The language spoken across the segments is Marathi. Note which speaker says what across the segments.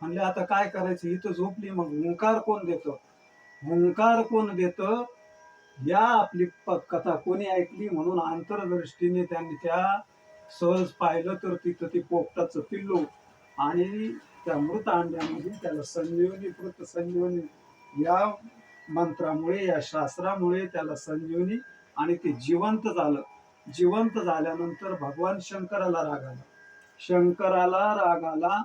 Speaker 1: म्हणले आता काय करायचं, इथं झोपली. मग हुंकार कोण देतं, हुंकार कोण देतं, या आपली कथा कोणी ऐकली म्हणून अंतर्दृष्टीने त्यांनी त्या सहज पाहिलं तर तिथं ते पोपटाचं पिल्लू आणि त्या मृत अंड्यामध्ये त्याला संजीवनी कृत संजीवनी या मंत्रामुळे या शास्त्रामुळे त्याला संजीवनी आणि ते जिवंत झालं. जिवंत झाल्यानंतर भगवान शंकराला राग आला. शंकराला राग आला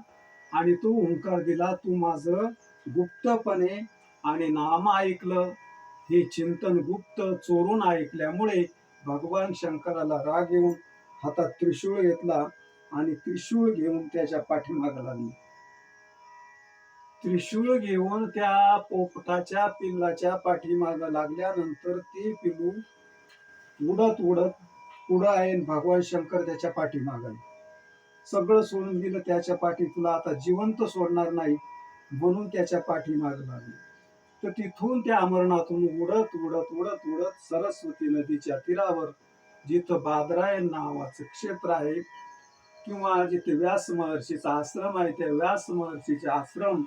Speaker 1: आणि तो हुंकार दिला, तू माझं गुप्तपणे आणि नाम ऐकलं, हे चिंतन गुप्त चोरून ऐकल्यामुळे भगवान शंकराला राग येऊन हातात त्रिशूळ घेतला आणि त्रिशूळ घेऊन त्याच्या पाठीमागे लागले. त्रिशूळ घेऊन त्या पोपटाच्या पिल्लाच्या पाठीमागे लागल्यानंतर ते पिल्लू उडत उडत पुढं आहे. भगवान शंकर त्याच्या पाठीमागे सगळं सोडून दिलं त्याच्या पाठी, तुला आता जिवंत सोडणार नाही म्हणून त्याच्या पाठीमागे लागले. तर तिथून त्या अमरनाथून उडत उडत उडत उडत सरस्वती नदीच्या तीरावर जिथं बादरायण नावाचं क्षेत्र आहे किंवा जिथे व्यास महर्षीचा आश्रम आहे, त्या व्यास महर्षीचे आश्रम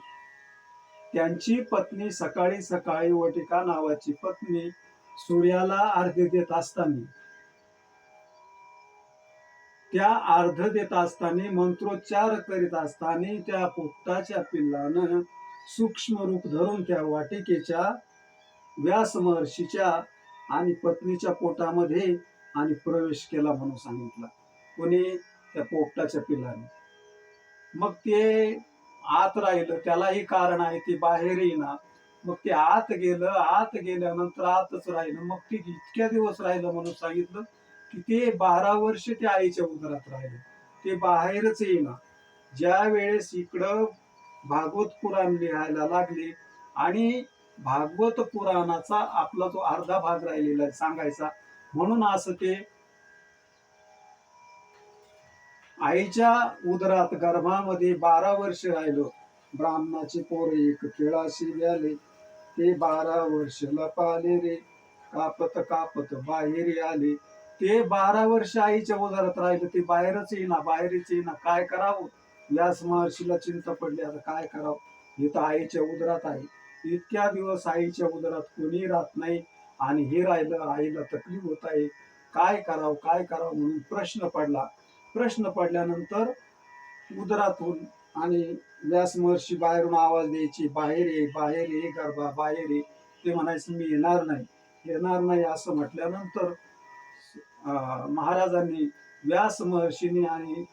Speaker 1: त्यांची पत्नी सकाळी सकाळी वटिका नावाची पत्नी सूर्याला अर्घ्य देत असताना, त्या अर्घ्य देत असताना मंत्रोच्चार करीत असताना त्या पोपटाच्या पिल्लानं सूक्ष्म रूप धरून त्या वाटिकेच्या व्यास महर्षीच्या आणि पत्नीच्या पोटामध्ये आणि प्रवेश केला म्हणून सांगितलं. कोणी? त्या पोपटाच्या पिल्लाने. मग ते आत राहिलं, त्यालाही कारण आहे, ते बाहेर येईना. मग ते आत गेलं, आत गेल्यानंतर आतच राहिलं. मग ते इतक्या दिवस राहिलं म्हणून सांगितलं की ते 12 वर्ष त्या आईच्या उदरात राहिले, ते बाहेरच येईना. ज्या वेळेस इकडं भागवत पुराण लिहायला लागले आणि भागवत पुराणाचा आपला जो अर्धा भाग राहिलेला सांगायचा, म्हणून असं ते आईच्या उदरात गर्भामध्ये 12 वर्ष राहिलो. ब्राह्मणाचे पोर एक केळाशी व्याले, ते 12 वर्ष लपाले रे, कापत कापत बाहेर आले. ते 12 वर्ष आईच्या उदरात राहिलं, ते बाहेरच येईना, बाहेरच येईना. काय करावं? व्यास महर्षीला चिंता पडली, आता काय करावं, हे तर आईच्या उदरात आहे. इतक्या दिवस आईच्या उदरात कोणी राहत नाही आणि हे राहिलं, आईला तकलीफ होत आहे, काय करावं काय करावं म्हणून प्रश्न पडला. प्रश्न पडल्यानंतर उदरातून आणि व्यास महर्षी बाहेरून आवाज द्यायची, बाहेर ये बाहेर ये गर्भा बाहेर ये. ते म्हणायचं मी येणार नाही येणार नाही. असं म्हटल्यानंतर महाराजांनी व्यास महर्षींनी आणि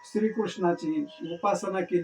Speaker 1: श्रीकृष्णाची उपासना केली.